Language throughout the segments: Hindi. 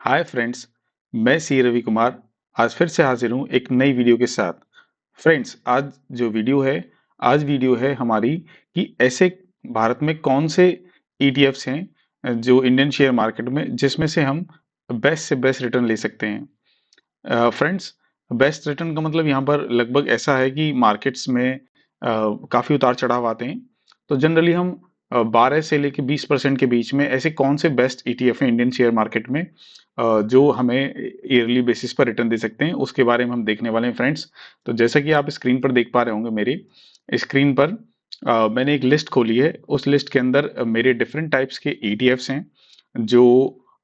हाय फ्रेंड्स, मैं सी रवि कुमार आज फिर से हाजिर हूँ एक नई वीडियो के साथ। फ्रेंड्स, आज वीडियो है हमारी कि ऐसे भारत में कौन से ईटीएफ्स हैं जो इंडियन शेयर मार्केट में जिसमें से हम बेस्ट से बेस्ट रिटर्न ले सकते हैं। फ्रेंड्स, बेस्ट रिटर्न का मतलब यहाँ पर लगभग ऐसा है कि मार्केट्स में काफ़ी उतार चढ़ाव आते हैं। तो जनरली हम 12 से लेके 20% के बीच में ऐसे कौन से बेस्ट ईटीएफ हैं इंडियन शेयर मार्केट में जो हमें ईयरली बेसिस पर रिटर्न दे सकते हैं, उसके बारे में हम देखने वाले हैं फ्रेंड्स। तो जैसा कि आप स्क्रीन पर देख पा रहे होंगे मेरी स्क्रीन पर मैंने एक लिस्ट खोली है। उस लिस्ट के अंदर मेरे डिफरेंट टाइप्स के ईटीएफ्स हैं जो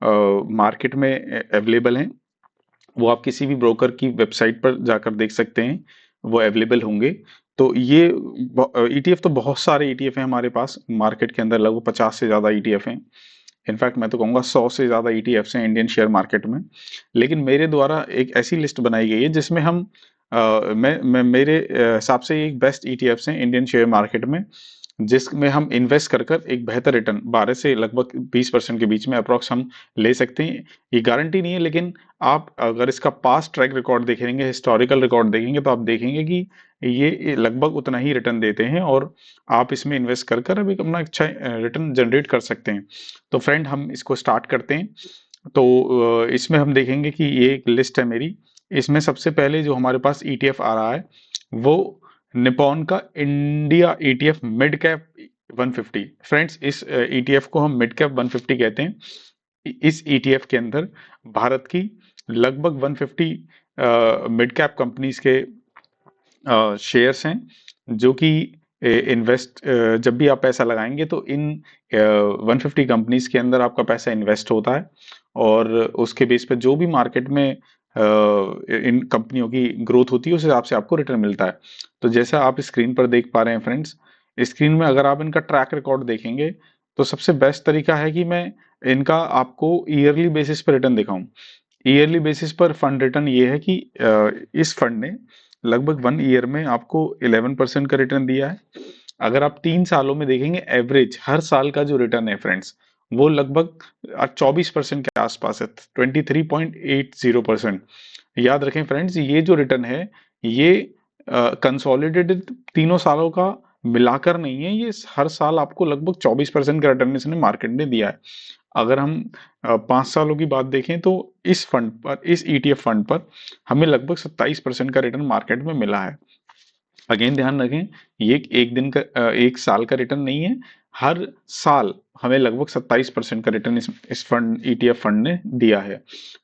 मार्केट में अवेलेबल हैं। वो आप किसी भी ब्रोकर की वेबसाइट पर जाकर देख सकते हैं, वो अवेलेबल होंगे। तो ये ईटीएफ तो बहुत सारे ईटीएफ हैं हमारे पास मार्केट के अंदर, लगभग 50 से ज़्यादा ईटीएफ हैं। इनफैक्ट मैं तो कहूँगा 100 से ज़्यादा ईटीएफ्स हैं इंडियन शेयर मार्केट में। लेकिन मेरे द्वारा एक ऐसी लिस्ट बनाई गई है जिसमें हम मैं मेरे हिसाब से एक बेस्ट ईटीएफ्स हैं इंडियन शेयर मार्केट में, जिसमें हम इन्वेस्ट कर कर एक बेहतर रिटर्न 12 से लगभग 20% के बीच में अप्रॉक्स हम ले सकते हैं। ये गारंटी नहीं है, लेकिन आप अगर इसका पास्ट ट्रैक रिकॉर्ड देखेंगे, हिस्टोरिकल रिकॉर्ड देखेंगे, तो आप देखेंगे कि ये लगभग उतना ही रिटर्न देते हैं और आप इसमें इन्वेस्ट कर कर अभी अपना अच्छा रिटर्न जनरेट कर सकते हैं। तो फ्रेंड, हम इसको स्टार्ट करते हैं। तो इसमें हम देखेंगे कि ये एक लिस्ट है मेरी। इसमें सबसे पहले जो हमारे पास ईटीएफ आ रहा है वो निप्पॉन का India ETF mid cap 150। Friends, इस ईटीएफ को हम मिड कैप 150 कहते हैं। इस ईटीएफ के अंदर भारत की लगभग 150 मिड कैप कंपनीज के शेयर्स हैं जो कि इन्वेस्ट जब भी आप पैसा लगाएंगे तो इन 150 कंपनीज के अंदर आपका पैसा इन्वेस्ट होता है और उसके बेस पे जो भी मार्केट में इन कंपनियों की ग्रोथ होती है उस हिसाब से आपको रिटर्न मिलता है। तो जैसा आप स्क्रीन पर देख पा रहे हैं फ्रेंड्स, स्क्रीन में अगर आप इनका ट्रैक रिकॉर्ड देखेंगे तो सबसे बेस्ट तरीका है कि मैं इनका आपको ईयरली बेसिस पर रिटर्न दिखाऊं। ईयरली बेसिस पर फंड रिटर्न ये है कि इस फंड ने लगभग 1 ईयर में आपको 11% का रिटर्न दिया है। अगर आप 3 सालों में देखेंगे एवरेज हर साल का जो रिटर्न है फ्रेंड्स, वो लगभग 24% के आसपास है, 23.80%। याद रखें फ्रेंड्स, ये जो रिटर्न है ये कंसोलिडेटेड तीनों सालों का मिलाकर नहीं है, ये हर साल आपको लगभग 24% का रिटर्न इसने मार्केट ने दिया है। अगर हम 5 सालों की बात देखें तो इस फंड पर, इस ईटीएफ फंड पर हमें लगभग 27% का रिटर्न मार्केट में मिला है। अगेन ध्यान रखें, ये एक दिन का एक साल का रिटर्न नहीं है, हर साल हमें लगभग 27% का रिटर्न इस फंड ईटीएफ फंड ने दिया है।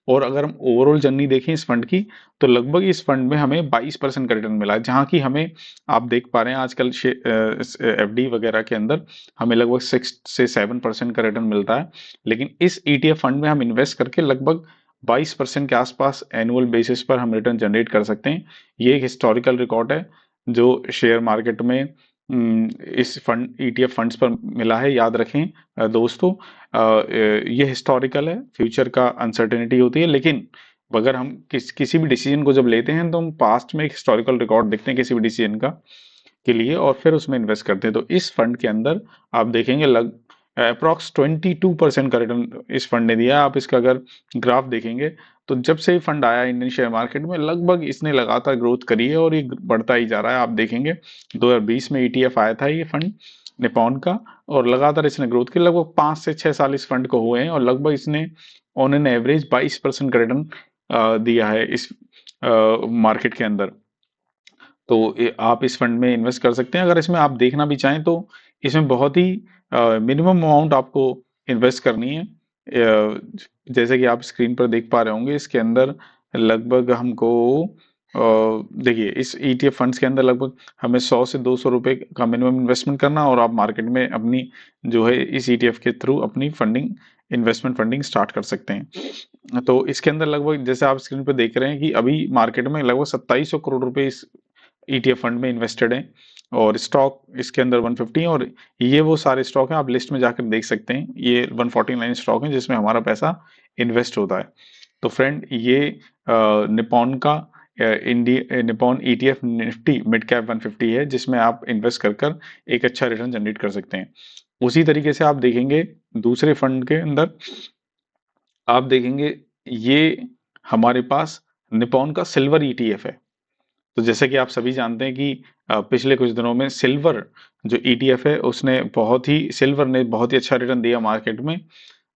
और अगर हम ओवरऑल जर्नी देखें इस फंड की तो लगभग इस फंड में हमें 22% का रिटर्न मिला है, जहां की हमें आप देख पा रहे हैं आजकल एफडी वगैरह के अंदर हमें लगभग 6 से 7% का रिटर्न मिलता है। लेकिन इस ईटीएफ फंड में हम इन्वेस्ट करके लगभग 22% के आसपास एनुअल बेसिस पर हम रिटर्न जनरेट कर सकते हैं। ये एक हिस्टोरिकल रिकॉर्ड है जो शेयर मार्केट में इस फंड ईटीएफ फंड्स पर मिला है। याद रखें दोस्तों, ये हिस्टोरिकल है, फ्यूचर का अनसर्टेनिटी होती है, लेकिन अगर हम किसी भी डिसीजन को जब लेते हैं तो हम पास्ट में एक हिस्टोरिकल रिकॉर्ड देखते हैं किसी भी डिसीजन का के लिए और फिर उसमें इन्वेस्ट करते हैं। तो इस फंड के अंदर आप देखेंगे अप्रॉक्स 22% का रिटर्न इस फंड ने दिया। आप इसका अगर ग्राफ देखेंगे तो जब से ये फंड आया इंडियन शेयर मार्केट में लगभग इसने लगातार ग्रोथ करी है और ये बढ़ता ही जा रहा है। आप देखेंगे 2020 में ईटीएफ आया था ये फंड निपॉन का, और लगातार इसने ग्रोथ की। लगभग 5 से 6 साल इस फंड को हुए हैं और लगभग इसने ऑन एन एवरेज 22% का रिटर्न दिया है इस मार्केट के अंदर। तो आप इस फंड में इन्वेस्ट कर सकते हैं। अगर इसमें आप देखना भी चाहें तो इसमें बहुत ही मिनिमम अमाउंट आपको इन्वेस्ट करनी है। जैसे कि आप स्क्रीन पर देख पा रहे होंगे, इसके अंदर लगभग हमको देखिए इस ईटीएफ फंड्स के अंदर लगभग हमें 100 से 200 रुपए का मिनिमम इन्वेस्टमेंट करना और आप मार्केट में अपनी जो है इस ईटीएफ के थ्रू अपनी फंडिंग इन्वेस्टमेंट फंडिंग स्टार्ट कर सकते हैं। तो इसके अंदर लगभग जैसे आप स्क्रीन पर देख रहे हैं कि अभी मार्केट में लगभग 2700 करोड़ रुपए इस ईटीएफ फंड में इन्वेस्टेड हैं और स्टॉक इसके अंदर 150 है। और ये वो सारे स्टॉक हैं, आप लिस्ट में जाकर देख सकते हैं। ये 149 स्टॉक हैं जिसमें हमारा पैसा इन्वेस्ट होता है। तो फ्रेंड, ये निपॉन का Nippon ETF Nifty mid cap 150 है जिसमें आप इन्वेस्ट कर कर एक अच्छा रिटर्न जनरेट कर सकते हैं। उसी तरीके से आप देखेंगे दूसरे फंड के अंदर, आप देखेंगे ये हमारे पास निप्पॉन का सिल्वर ईटीएफ है। तो जैसे कि आप सभी जानते हैं कि पिछले कुछ दिनों में सिल्वर जो ईटीएफ है उसने सिल्वर ने बहुत ही अच्छा रिटर्न दिया मार्केट में।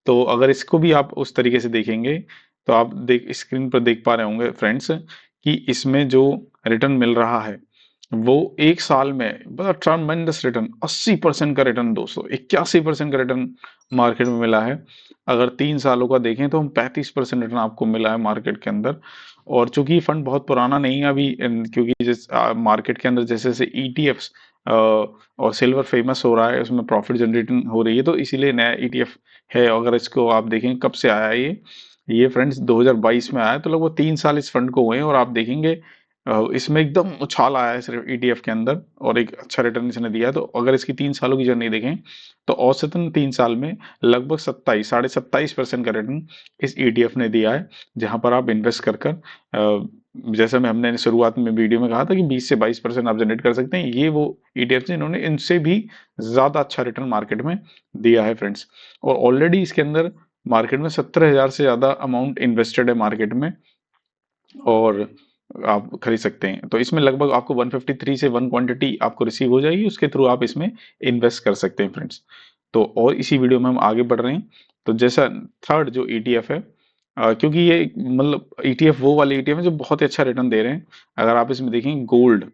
तो अगर इसको भी आप उस तरीके से देखेंगे तो आप देख स्क्रीन पर देख पा रहे होंगे फ्रेंड्स कि इसमें जो रिटर्न मिल रहा है वो एक साल में बड़ा ट्रमेंडस रिटर्न 80% का रिटर्न, 281% का रिटर्न मार्केट में मिला है। अगर 3 सालों का देखें तो हम 35% रिटर्न आपको मिला है मार्केट के अंदर। और चूंकि ये फंड बहुत पुराना नहीं है अभी क्योंकि जिस मार्केट के अंदर जैसे जैसे ईटीएफ्स और सिल्वर फेमस हो रहा है, उसमें प्रॉफिट जनरेटिंग हो रही है, तो इसीलिए नया ईटीएफ है। अगर इसको आप देखें कब से आया है ये फ्रेंड्स 2022 में आया है, तो लगभग 3 साल इस फंड को हुए हैं। और आप देखेंगे इसमें एकदम उछाल आया है सिर्फ ईटीएफ के अंदर और एक अच्छा रिटर्न इसने दिया है। तो अगर इसकी 3 सालों की जर्नी देखें तो औसतन 3 साल में लगभग 27-27% का रिटर्न इस ईटीएफ ने दिया है, जहां पर आप इन्वेस्ट कर कर जैसे मैं हमने शुरुआत में वीडियो में कहा था कि 20 से 22% आप जनरेट कर सकते हैं, ये वो ईटीएफ जिन्होंने इनसे भी ज्यादा अच्छा रिटर्न मार्केट में दिया है फ्रेंड्स। और ऑलरेडी इसके अंदर मार्केट में 17,000 से ज्यादा अमाउंट इन्वेस्टेड है मार्केट में और आप खरीद सकते हैं। तो इसमें लगभग आपको 153 से 1 क्वांटिटी आपको रिसीव हो जाएगी, उसके थ्रू आप इसमें इन्वेस्ट कर सकते हैं फ्रेंड्स। तो और इसी वीडियो में हम आगे बढ़ रहे हैं। तो जैसा थर्ड जो ईटीएफ है, क्योंकि ये मतलब ईटीएफ वो वाले ईटीएफ है जो बहुत ही अच्छा रिटर्न दे रहे हैं। अगर आप इसमें देखें गोल्ड,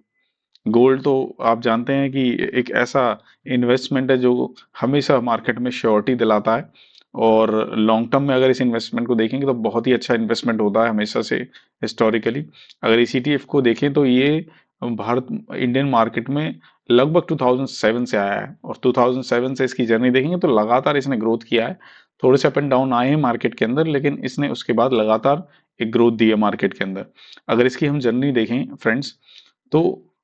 गोल्ड तो आप जानते हैं कि एक ऐसा इन्वेस्टमेंट है जो हमेशा मार्केट में श्योरिटी दिलाता है। और लॉन्ग टर्म में अगर इस इन्वेस्टमेंट को देखेंगे तो बहुत ही अच्छा इन्वेस्टमेंट होता है हमेशा से हिस्टोरिकली। अगर इस ईटीएफ को देखें तो ये भारत इंडियन मार्केट में लगभग 2007 से आया है और 2007 से इसकी जर्नी देखेंगे तो लगातार इसने ग्रोथ किया है। थोड़े से अप एंड डाउन आए हैं मार्केट के अंदर, लेकिन इसने उसके बाद लगातार एक ग्रोथ दी है मार्केट के अंदर। अगर इसकी हम जर्नी देखें फ्रेंड्स तो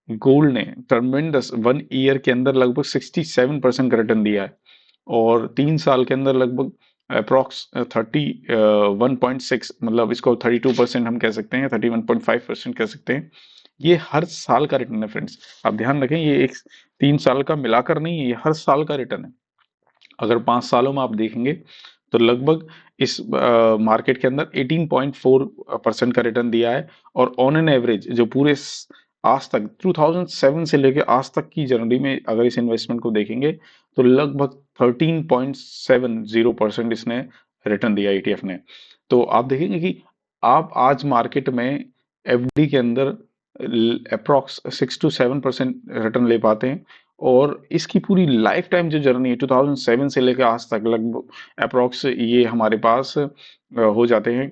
गोल्ड ने ट्रमेंडस 1 ईयर के अंदर लगभग 67% का रिटर्न दिया है और 3 साल के अंदर लगभग अप्रॉक्स 31.6, मतलब इसको 32% हम कह सकते हैं, 31.5% कह सकते हैं। ये हर साल का रिटर्न है फ्रेंड्स। आप ध्यान रखें ये एक 3 साल का मिलाकर नहीं है, ये हर साल का रिटर्न है। अगर 5 सालों में आप देखेंगे तो लगभग इस मार्केट के अंदर 18.4% का रिटर्न दिया है। और ऑन एन एवरेज जो आज तक 2007 से लेकर आज तक की जर्नी में अगर इस इन्वेस्टमेंट को देखेंगे तो लगभग 13.70% इसने रिटर्न दिया ईटीएफ ने। तो आप देखेंगे कि आप आज मार्केट में एफडी के अंदर अप्रॉक्स 6 to 7% रिटर्न ले पाते हैं। और इसकी पूरी लाइफ टाइम जो जर्नी है 2007 से लेकर आज तक लगभग अप्रॉक्स ये हमारे पास हो जाते हैं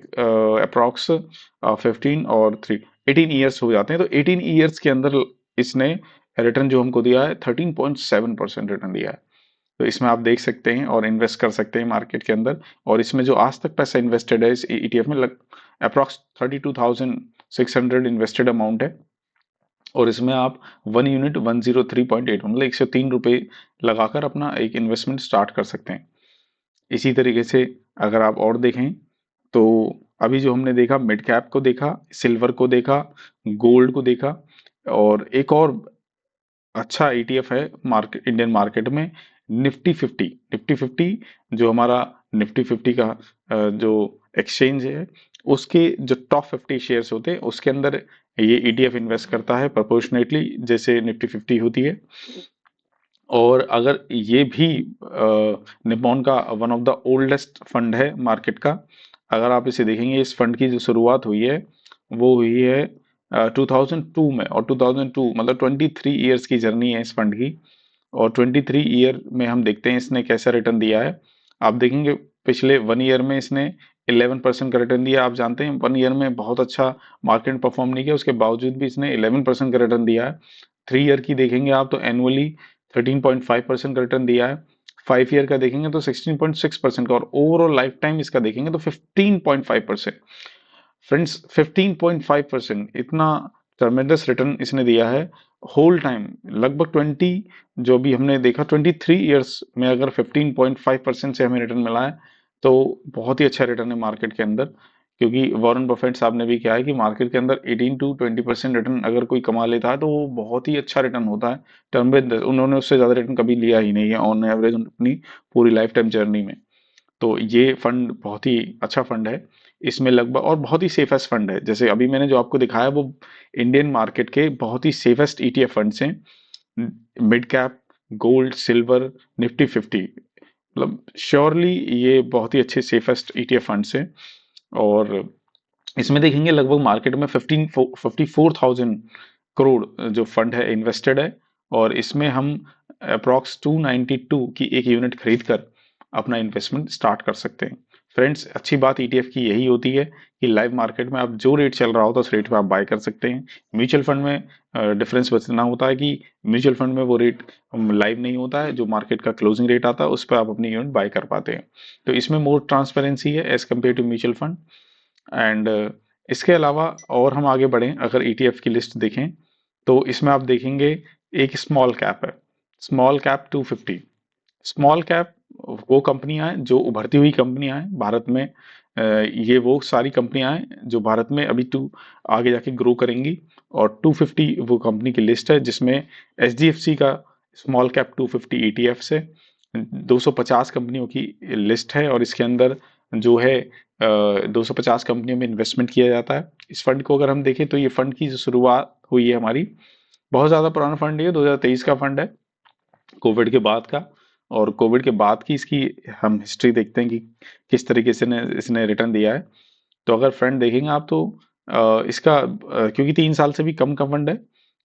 अप्रॉक्स 15 और 18 ईयर्स हो जाते हैं। तो 18 ईयर्स के अंदर इसने रिटर्न जो हमको दिया है 13.7% रिटर्न दिया है। तो इसमें आप देख सकते हैं और इन्वेस्ट कर सकते हैं मार्केट के अंदर। और इसमें जो आज तक पैसा इन्वेस्टेड है इस ईटीएफ में अप्रॉक्स 32,600 इन्वेस्टेड अमाउंट है। और इसमें आप 1 यूनिट 103.8 मतलब 103 रुपये लगाकर अपना एक इन्वेस्टमेंट स्टार्ट कर सकते हैं। इसी तरीके से अगर आप और देखें तो अभी जो हमने देखा मिड कैप को देखा, सिल्वर को देखा, गोल्ड को देखा, और एक और अच्छा ईटीएफ है मार्केट इंडियन मार्केट में, निफ्टी 50 जो हमारा निफ्टी 50 का जो एक्सचेंज है उसके जो टॉप 50 शेयर्स होते हैं उसके अंदर ये ईटीएफ इन्वेस्ट करता है प्रोपोर्शनेटली जैसे निफ्टी 50 होती है। और अगर ये भी निप्पॉन का one of the oldest fund है मार्केट का। अगर आप इसे देखेंगे इस फंड की जो शुरुआत हुई है वो हुई है 2002 में, और 2002 मतलब 23 ईयर्स की जर्नी है इस फंड की। और 23 ईयर में हम देखते हैं इसने कैसा रिटर्न दिया है। आप देखेंगे पिछले 1 ईयर में इसने 11% का रिटर्न दिया। आप जानते हैं 1 ईयर में बहुत अच्छा मार्केट परफॉर्म नहीं किया, उसके बावजूद भी इसने 11% का रिटर्न दिया है। 3 ईयर की देखेंगे आप तो एनुअली 13.5% का रिटर्न दिया है। 5 ईयर का देखेंगे तो 16.6% का, और ओवरऑल लाइफ टाइम इसका देखेंगे तो 15.5%। फ्रेंड्स 15.5% इतना ट्रमेंडस रिटर्न इसने दिया है होल टाइम। लगभग 20 जो भी हमने देखा 23 ईयर्स में अगर 15.5% से हमें रिटर्न मिला है तो बहुत ही अच्छा रिटर्न है मार्केट के अंदर। क्योंकि वॉरेन बफेट साहब ने भी कहा है कि मार्केट के अंदर 18 to 20% रिटर्न अगर कोई कमा लेता है तो वो बहुत ही अच्छा रिटर्न होता है। टर्म में उन्होंने उससे ज़्यादा रिटर्न कभी लिया ही नहीं है ऑन एवरेज अपनी पूरी लाइफ टाइम जर्नी में। तो ये फंड बहुत ही अच्छा फंड है। इसमें लगभग, और बहुत ही सेफेस्ट फंड है, जैसे अभी मैंने जो आपको दिखाया वो इंडियन मार्केट के बहुत ही सेफेस्ट ETF फंड्स हैं। Mid cap, gold, silver, Nifty 50, मतलब श्योरली ये बहुत ही अच्छे सेफेस्ट ETF फंड्स हैं। और इसमें देखेंगे लगभग मार्केट में 54,000 करोड़ जो फंड है इन्वेस्टेड है, और इसमें हम अप्रॉक्स 292 की एक यूनिट खरीद कर अपना इन्वेस्टमेंट स्टार्ट कर सकते हैं। फ्रेंड्स, अच्छी बात ETF की यही होती है कि लाइव मार्केट में आप जो रेट चल रहा होता है उस रेट पे आप बाय कर सकते हैं। म्यूचुअल फंड में डिफरेंस बचना होता है कि म्यूचुअल फंड में वो रेट लाइव नहीं होता है, जो मार्केट का क्लोजिंग रेट आता है उस पर आप अपनी यूनिट बाय कर पाते हैं। तो इसमें मोर ट्रांसपेरेंसी है as compare to mutual fund. एंड इसके अलावा और हम आगे बढ़ें, अगर ETF की लिस्ट देखें तो इसमें आप देखेंगे एक स्मॉल कैप है, स्मॉल कैप 250। स्मॉल कैप वो कंपनियां हैं जो उभरती हुई कंपनियां हैं भारत में। ये वो सारी कंपनियां हैं जो भारत में अभी आगे जाके ग्रो करेंगी, और 250 वो कंपनी की लिस्ट है जिसमें HDFC का स्मॉल कैप 250 ETF से 250 कंपनियों की लिस्ट है, और इसके अंदर जो है 250 कंपनियों में इन्वेस्टमेंट किया जाता है। इस फंड को अगर हम देखें तो ये फंड की जो शुरुआत हुई है हमारी, बहुत ज़्यादा पुराना फंड है, 2023 का फंड है, कोविड के बाद का। और कोविड के बाद की इसकी हम हिस्ट्री देखते हैं कि किस तरीके से इसने रिटर्न दिया है। तो अगर फ्रेंड देखेंगे आप तो इसका क्योंकि 3 साल से भी कम का फंड है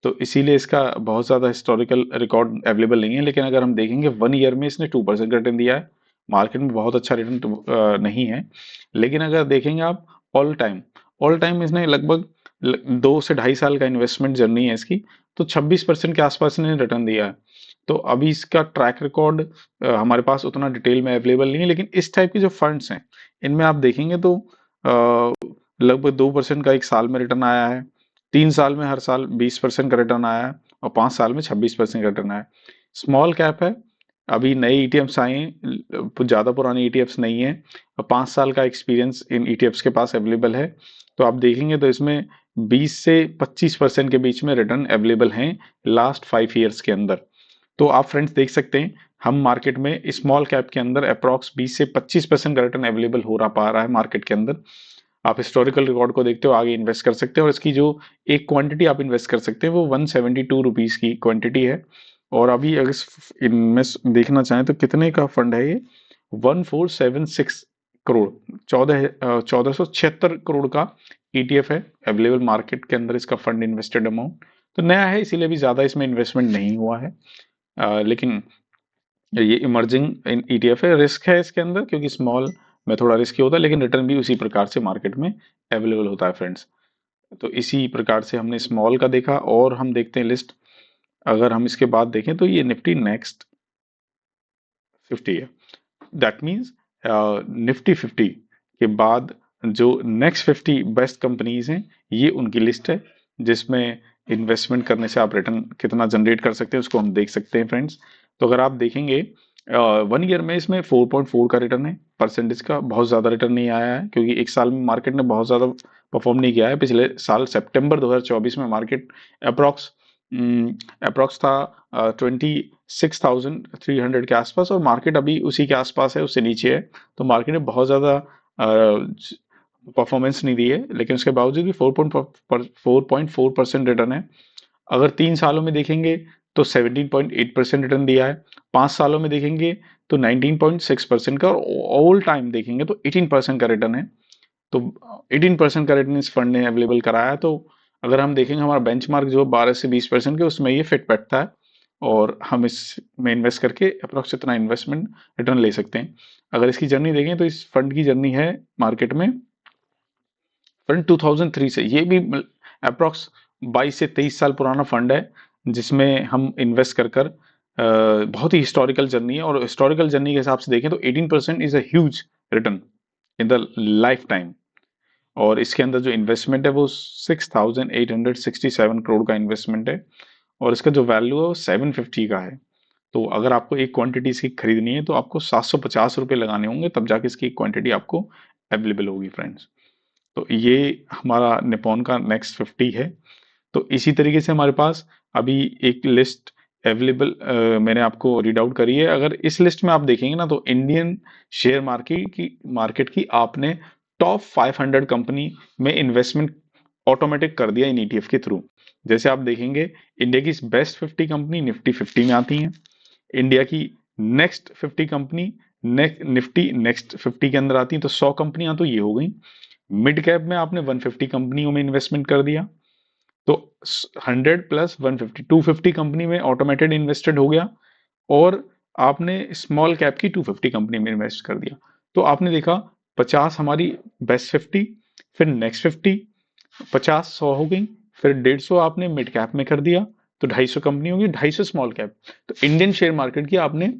तो इसीलिए इसका बहुत ज़्यादा हिस्टोरिकल रिकॉर्ड अवेलेबल नहीं है। लेकिन अगर हम देखेंगे 1 ईयर में इसने 2% रिटर्न दिया है। मार्केट में बहुत अच्छा रिटर्न नहीं है। लेकिन अगर देखेंगे आप ऑल टाइम इसने लगभग 2 से ढाई साल का इन्वेस्टमेंट जर्नी है इसकी, तो 26% के आसपास ने रिटर्न दिया है। तो अभी इसका ट्रैक रिकॉर्ड हमारे पास उतना डिटेल में अवेलेबल नहीं है, लेकिन इस टाइप के जो फंड्स हैं इनमें आप देखेंगे तो लगभग 2% का एक साल में रिटर्न आया है, 3 साल में हर साल 20% का रिटर्न आया है, और 5 साल में 26% का रिटर्न आया है। स्मॉल कैप है, अभी नए ETFs आए हैं, ज़्यादा पुराने ETFs नहीं है, और 5 साल का एक्सपीरियंस इन ETFs के पास अवेलेबल है। तो आप देखेंगे तो इसमें 20 से 25% के बीच में रिटर्न अवेलेबल हैं लास्ट 5 ईयर्स के अंदर। तो आप फ्रेंड्स देख सकते हैं हम मार्केट में स्मॉल कैप के अंदर अप्रॉक्स 20 से 25% का रिटर्न अवेलेबल हो रहा पा रहा है मार्केट के अंदर। आप हिस्टोरिकल रिकॉर्ड को देखते हो आगे इन्वेस्ट कर सकते हैं, और इसकी जो एक क्वांटिटी आप इन्वेस्ट कर सकते हैं वो 172 रुपीज़ की क्वांटिटी है। और अभी अगर इन्वेस्ट देखना चाहें तो कितने का फंड है ये, 1476 करोड़, 1476 करोड़ का ETF है अवेलेबल मार्केट के अंदर, इसका फंड इन्वेस्टेड अमाउंट। तो नया है इसीलिए भी ज़्यादा इसमें इन्वेस्टमेंट नहीं हुआ है। लेकिन ये इमर्जिंग ETF है, रिस्क है इसके अंदर क्योंकि स्मॉल में थोड़ा रिस्की होता है, लेकिन रिटर्न भी उसी प्रकार से मार्केट में अवेलेबल होता है फ्रेंड्स। तो इसी प्रकार से हमने स्मॉल का देखा, और हम देखते हैं लिस्ट। अगर हम इसके बाद देखें तो ये निफ्टी नेक्स्ट 50 है, दैट मीन्स निफ्टी 50 के बाद जो नेक्स्ट 50 बेस्ट कंपनीज हैं ये उनकी लिस्ट है, जिसमें इन्वेस्टमेंट करने से आप रिटर्न कितना जनरेट कर सकते हैं उसको हम देख सकते हैं फ्रेंड्स। तो अगर आप देखेंगे 1 ईयर में इसमें 4.4 का रिटर्न है, परसेंटेज का बहुत ज़्यादा रिटर्न नहीं आया है क्योंकि एक साल में मार्केट ने बहुत ज़्यादा परफॉर्म नहीं किया है। पिछले साल सितंबर 2024 में मार्केट अप्रॉक्स अप्रॉक्स था 26,300 के आसपास, और मार्केट अभी उसी के आसपास है, उससे नीचे है। तो मार्केट ने बहुत ज़्यादा परफॉर्मेंस नहीं दी है, लेकिन उसके बावजूद भी 4.4% रिटर्न है। अगर 3 सालों में देखेंगे तो 17.8% रिटर्न दिया है, 5 सालों में देखेंगे तो 19.6% का, और ऑल टाइम देखेंगे तो 18% का रिटर्न है। तो 18% का रिटर्न इस फंड ने अवेलेबल कराया है। तो अगर हम देखेंगे हमारा बेंचमार्क जो 12 से 20% के उसमें ये फिट बैठता है, और हम इसमें इन्वेस्ट करके अप्रोक्स इतना इन्वेस्टमेंट रिटर्न ले सकते हैं। अगर इसकी जर्नी देखें तो इस फंड की जर्नी है मार्केट में फंड 2003 से, ये भी अप्रोक्स 22 से 23 साल पुराना फंड है, जिसमें हम इन्वेस्ट कर बहुत ही हिस्टोरिकल जर्नी है। और हिस्टोरिकल जर्नी के हिसाब से देखें तो 18% is a huge return in the life time. और इसके अंदर जो इन्वेस्टमेंट है वो 6,867 करोड़ का इन्वेस्टमेंट है, और इसका जो वैल्यू है वो 750 का है। तो अगर आपको एक क्वांटिटी इसकी खरीदनी है तो आपको 750 रुपये लगाने होंगे, तब जाके इसकी क्वांटिटी आपको अवेलेबल होगी फ्रेंड्स। तो ये हमारा निपॉन का नेक्स्ट 50 है। तो इसी तरीके से हमारे पास अभी एक लिस्ट अवेलेबल मैंने आपको रीड आउट करी है। अगर इस लिस्ट में आप देखेंगे ना तो इंडियन शेयर मार्केट की आपने टॉप 500 कंपनी में इन्वेस्टमेंट ऑटोमेटिक कर दिया इन ईटीएफ के थ्रू। जैसे आप देखेंगे इंडिया की बेस्ट 50 कंपनी निफ्टी 50 में आती हैं, इंडिया की नेक्स्ट 50 कंपनी निफ्टी नेक्स्ट 50 के अंदर आती हैं, तो 100 कंपनियां तो ये हो गई। मिड कैप में आपने 150 कंपनियों में इन्वेस्टमेंट कर दिया, तो 100 प्लस 150 250 कंपनी में ऑटोमेटेड इन्वेस्टेड हो गया, और आपने स्मॉल कैप की 250 कंपनी में इन्वेस्ट कर दिया। तो आपने देखा 50 हमारी बेस्ट 50, फिर नेक्स्ट 50, 50 100 हो गई, फिर 150 आपने मिड कैप में कर दिया, तो 250 कंपनी होगी, 250 स्मॉल कैप। तो इंडियन शेयर मार्केट की आपने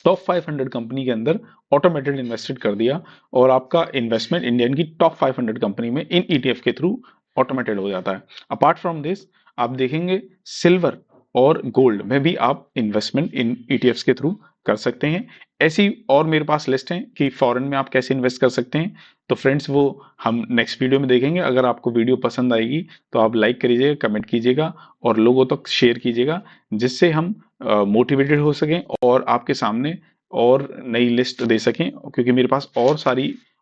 टॉप 500 कंपनी के अंदर ऑटोमेटेड इन्वेस्टेड कर दिया, और आपका इन्वेस्टमेंट इंडियन की टॉप 500 कंपनी में इन ईटीएफ के थ्रू ऑटोमेटेड हो जाता है। अपार्ट फ्रॉम दिस आप देखेंगे सिल्वर और गोल्ड में भी आप इन्वेस्टमेंट इन ईटीएफ्स के थ्रू कर सकते हैं। ऐसी और मेरे पास लिस्ट है कि फॉरेन में आप कैसे इन्वेस्ट कर सकते हैं। तो फ्रेंड्स वो हम नेक्स्ट वीडियो में देखेंगे। अगर आपको वीडियो पसंद आएगी तो आप लाइक करिएगा, कमेंट कीजिएगा और लोगों तक शेयर कीजिएगा, जिससे हम मोटिवेटेड हो सकें और आपके सामने और नई लिस्ट दे सकें, क्योंकि मेरे पास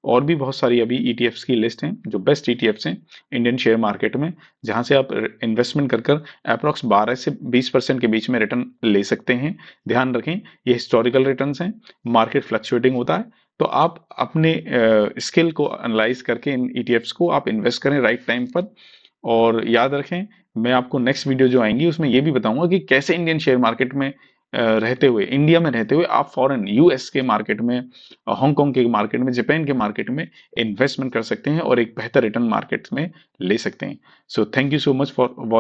और भी बहुत सारी अभी ईटीएफ्स की लिस्ट हैं जो बेस्ट ईटीएफ्स हैं इंडियन शेयर मार्केट में, जहां से आप इन्वेस्टमेंट कर अप्रॉक्स 12 से 20% के बीच में रिटर्न ले सकते हैं। ध्यान रखें ये हिस्टोरिकल रिटर्न्स हैं, मार्केट फ्लक्चुएटिंग होता है, तो आप अपने स्किल को एनालाइज करके इन ईटीएफ्स को आप इन्वेस्ट करें राइट टाइम पर। और याद रखें मैं आपको नेक्स्ट वीडियो जो आएंगी उसमें ये भी बताऊंगा कि कैसे इंडियन शेयर मार्केट में रहते हुए, इंडिया में रहते हुए आप फॉरेन यूएस के मार्केट में, हांगकांग के मार्केट में, जापान के मार्केट में इन्वेस्टमेंट कर सकते हैं और एक बेहतर रिटर्न मार्केट में ले सकते हैं। So thank you so much for watching.